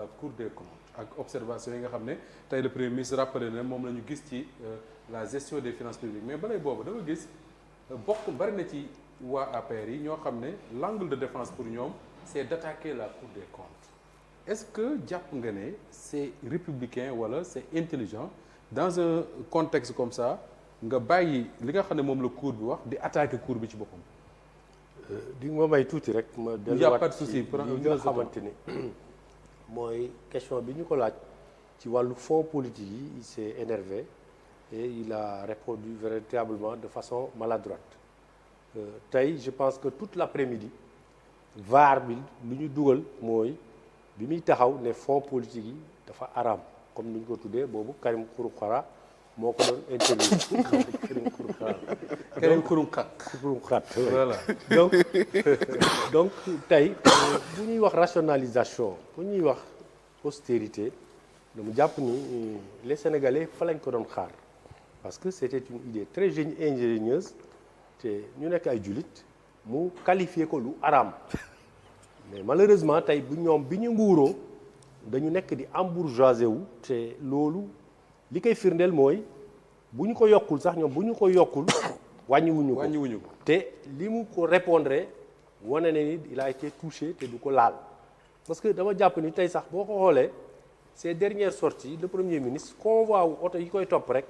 la Cour des comptes ak observation yi nga xam ne tey le premier ministre rappelé na moom la ñu gis ci la gestion des finances publiques mais balay boobu dama gis bokk bari na ci waa APR yi ñoo xam ne l'angle de défense pour ñoom c'est d'attaquer la Cour des comptes est-ce que jàpp nga ne c'est républicain wala c'est intelligent dans un contexte comme ça nga bàyyi li nga xam ne moom la Cour bi wax di attaquer Cour bi ci boppam. di nga ma may tuuti rek ma delluwaat ci li nga xamante ni mooy question bi ñu ko laaj ci wàllu fonds politique yi il s'est énervé et il a répondu véritablement de façon maladroite tey je pense que toute l'après-midi VAR bi lu ñu dugal mooy bi muy taxaw ne fonds politique yi dafa araam comme ni ñu ko tuddee boobu Karim Xrum Xax moo ko doon interview Karim Xrum Xax voilà donc tey bu ñuy wax rationalisation bu ñuy wax austérité dama jàpp ni les Sénégalais fa lañ ko doon xaar parce que c'était une idée très ingénieuse te ñu nekk ay jullit mu qualifier ko lu araam mais malheureusement tey bu ñoom bi ñu nguuroo dañu nekk di embourgeoisé wu te loolu li koy firndeel mooy bu ñu ko yokkul sax ñoom bu ñu ko yokkul wàññiwuñu ko te li mu ko répondre wane ne ni il a été touché te du ko laal parce que dama jàpp ni tey sax boo ko xoolee ces dernières sorties le premier ministre convoi wu oto yi koy topp rek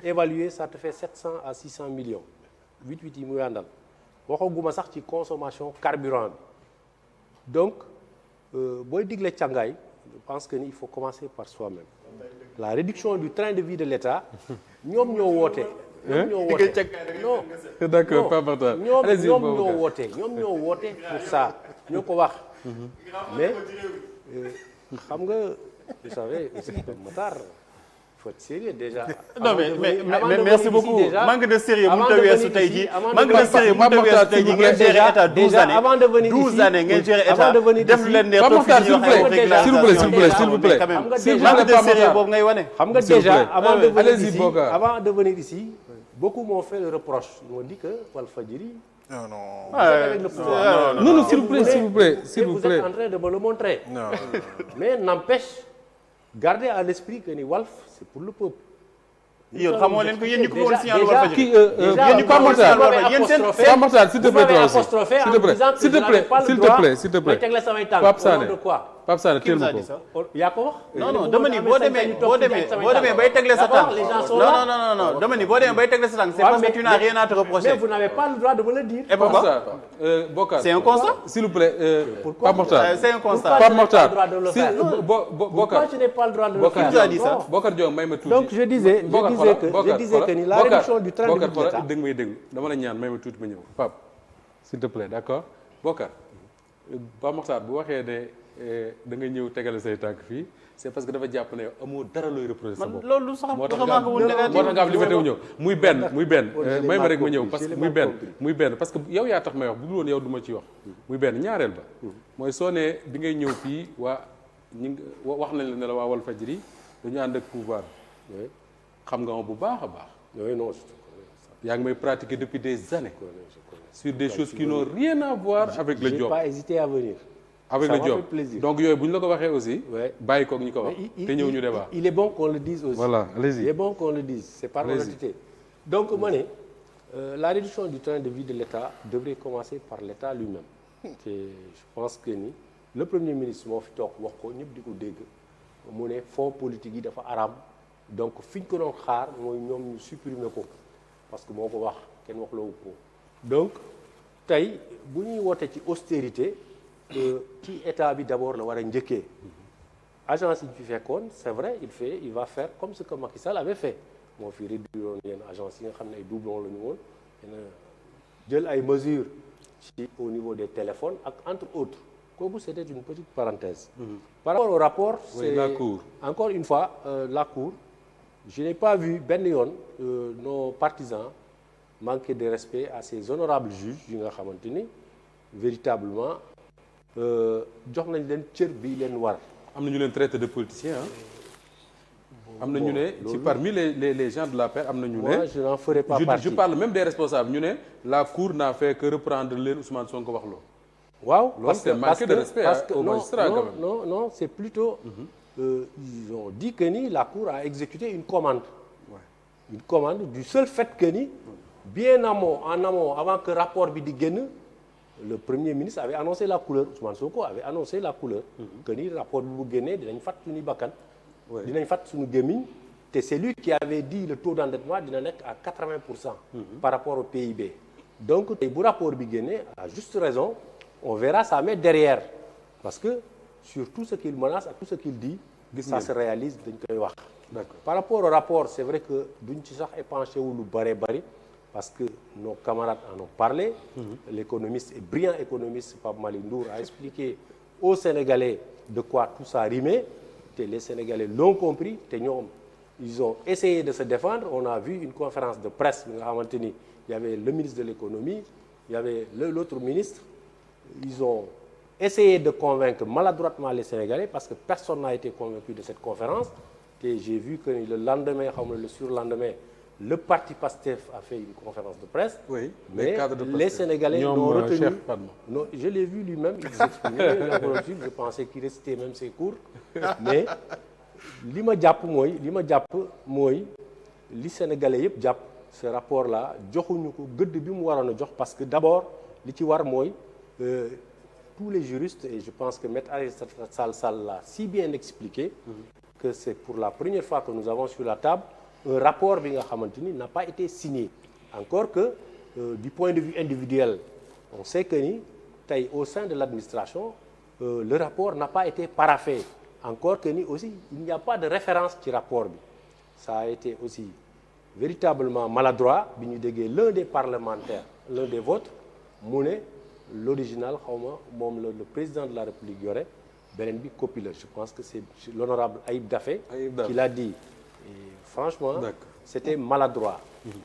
évalué ça te fait 700 à 600 millions 8 yi muy àndal waxaguma sax ci consommation carburant bi donc booy digle càngaay je pense que ni il faut commencer par soi-même la réduction du train de vie de l'État ñoom ñoo woote. non d'accord Pape Makhtar ñoom ñoo woote pour ça ñoo ko wax. mais xam nga vous savez aussi Pape Makhtar faut être sérieux déjà. non mais merci beaucoup manque de sérieux mënut a weesu tey jii manque de sérieux mënut a weesu tey jii ngeen gérer état 12 années avant de venir 12 années ngeen gérer état def leen ne toog fii ñuy wax s'il vous plaît manque de sérieux boobu ngay wane. xam nga déjà avant de venir ici beaucoup m'ont fait le reproche ils m'ont dit que Walfadjri non s'il vous plaît vous êtes en train de me le montrer mais n'empêche gardez à l'esprit que ni Walf c'est pour le peuple. yow xamoo leen ko yéen ñu ko woon signal Walfadjri yéen ñu ko woon signal yéen seen Pape Makhtar s'il te plaît toi aussi s'il te plaît Pape Sané Pape Sané teel ma ko. yaa ko wax. non dama ni boo demee bay tegle sa tànk non dama ni boo demee bay tegle sa tànk c'est parce que tu n'as rien à te reprocher. mais vous n'avez pas le droit de me le dire. et pourquoi Bokar c'est un constat. s'il vous plaît Pape Makhtar c'est un constat. Pape Makhtar pourquoi je n'ai pas le droit de le faire. qui a dit ça. Bokar Diong may ma tuuti. donc je disais que ni la réduction du train de vie de l'État. dégg may déglu dama la ñaan may ma tuuti ma ñëw Pape s'il te plaît d'accord Bokar Pape Makhtar bu waxee ne da nga ñëw tegale say tànk fii c'est parce que dafa jàpp ne amoo dara looy reprocher sa bopp. man loolu sax moo tax nga am liberté wu ñëw muy benn may ma rek ma ñëw parce que muy benn parce que yow yaa tax may wax bu dul woon yow du ma ci wax muy benn ñaareel ba mooy soo nee bi ngay ñëw fii wax nañ la ne la waa Walfadjri dañu ànd ak pouvoir xam nga ma bu baax a baax yaa ngi may pratiquer depuis des années sur des choses qui n'ont rien à voir avec le job. J'ai pas hésité à venir. avec le job donc yooyu bu ñu la ko waxee aussi. bàyyi koog ñu ko wax te ñëw ñu débat. il est bon qu'on le dise aussi. voilà allez-y. il est bon qu'on le dise c'est par honnêteté. donc ma ne la réduction du train de vie de l'État devrait commencer par l'État lui-même. te je pense que ni le premier ministre moo fi toog wax ko ñëpp di ko dégg mu ne fonds politique yi dafa araam donc fi ñu ko doon xaar mooy ñoom ñu supprimer ko parce que moo ko wax kenn wax loowu ko donc tey bu ñuy woote ci austérité. ci état bi d'abord la war a njëkkee agence yi fi fekkoon c'est vrai il va faire comme ce que Macky Sall avait fait moo fi réduire yenn agence yi nga xam ne ay doublons la ñu woon jël ay mesures ci au niveau des téléphones ak entre autres kooku c'était une petite parenthèse. Par rapport au rapport c'est la cour encore une fois la cour je n'ai pas vu benn yoon nos partisans manquer de respect à ces honorables juges yi nga xamante ni véritablement jox nañ leen cër bi leen war. am na ñu leen traité de politicien am na ñu ne ci parmi les gens de l'APR am na ñu ne. moi je n'en ferai pas partie. je parle même des responsables ñu ne la cour n'a fait que reprendre leen Ousmane Sonko wax loo. waaw loolu c'est manquer de respect aux magistrats quand même. non c'est plutôt ils ont dit que ni la Cour a exécuté une commande. Ouais. Une commande du seul fait que ni bien en amont avant que rapport bi di génn le premier ministre avait annoncé la couleur Ousmane Sonko avait annoncé la couleur. que ni rapport bi bu génnee dinañ fat suñu bakkan. dinañ fat suñu gémmiñ te c'est lui qui avait dit le taux d'endettement dina nekk à 80%. Par rapport au PIB. donc tey bu rapport bi génnee à juste raison on verra ça mais derrière parce que sur tout ce qu'il menace ak tout ce qu'il dit ça se réalise dañ koy wax. D'accord. Par rapport au rapport c'est vrai que duñ ci sax épanché wu lu bari parce que nos camarades en ont parlé. L'économiste et brillant économiste Pape Malick Ndour a expliqué aux Sénégalais de quoi tout ça rimait te les Sénégalais l'ont compris te ñoom ils ont essayé de se défendre on a vu une conférence de presse bi nga xamante ni il y avait le ministre de l'économie il y avait l'autre ministre ils ont essayé de convaincre maladroitement les Sénégalais parce que personne n'a été convaincu de cette conférence te j'ai vu que le lendemain xam nga le surlendemain le parti PASTEF a fait une conférence de presse. Oui, mais les Sénégalais n'ont retenu. Non, je l'ai vu lui-même il s'exprimait je pensais qu'il restait même ses cours mais li ma jàpp mooy li Sénégalais yëpp jàpp ce rapport là joxuñu ko gëdd bi mu waroon a jox parce que d'abord li ci war mooy tous les juristes et je pense que Maître Aïssata Sall l'a si bien expliqué que c'est pour la première fois que nous avons sur la table un rapport bi nga xamante ni n'a pas été signé encore que du point de vue individuel on sait que ni tey au sein de l'administration le rapport n'a pas été paraphé encore que ni aussi il n'y a pas de référence ci rapport bi ça a été aussi véritablement maladroit bi ñu déggee l'un des parlementaires l'un des vôtres mu ne l'original xawma moom le président de la République yore beneen bi copie la je pense que c'est l'honorable Ayib Daffé qui l'a dit et franchement c'était maladroit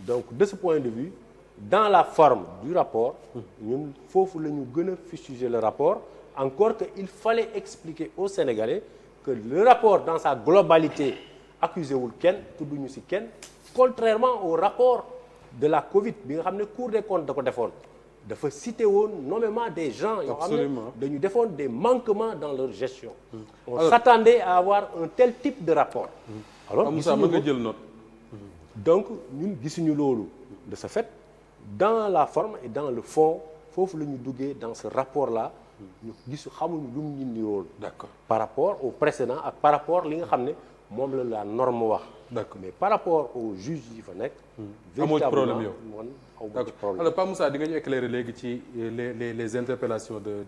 donc de ce point de vue dans la forme du rapport ñun foofu la ñu gën a fustiger le rapport encore que il fallait expliquer aux Sénégalais que le rapport dans sa globalité accusé wul kenn tudduñu ci kenn contrairement au rapport de la Covid bi nga xam ne Cour des comptes da ko defoon dafa cité woon nommément des gens yoo xam ne dañu defoon des manquements dans leur gestion on s'attendait à avoir un tel type de rapport alors Moussa mën nga jël note donc ñun gisuñu loolu de ce fait dans la forme et dans le fond foofu la ñu duggee dans ce rapport là ñu gisu xamuñu lu mu ñu nirool d'accord par rapport au précédent ak par rapport li nga xam ne moom la norme wax d'accord mais par rapport aux juges yi fa nekk amoo ci problème yow man amoo ci problème alors Pape Moussa di nga ñu éclairer léegi ci les interpellations de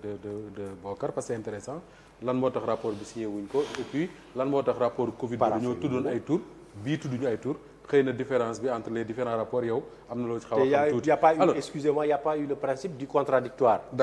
Bokar parce que c'est intéressant lan moo tax rapport bi signé wuñ ko et puis lan moo tax rapport Covid bi dañoo tuddoon ay tour bii tudduñu ay tour xëy na différence bi entre les différents rapports yow am na loo ci xaw a xam tuuti excusez-moi il y a pas eu le principe du contradictoire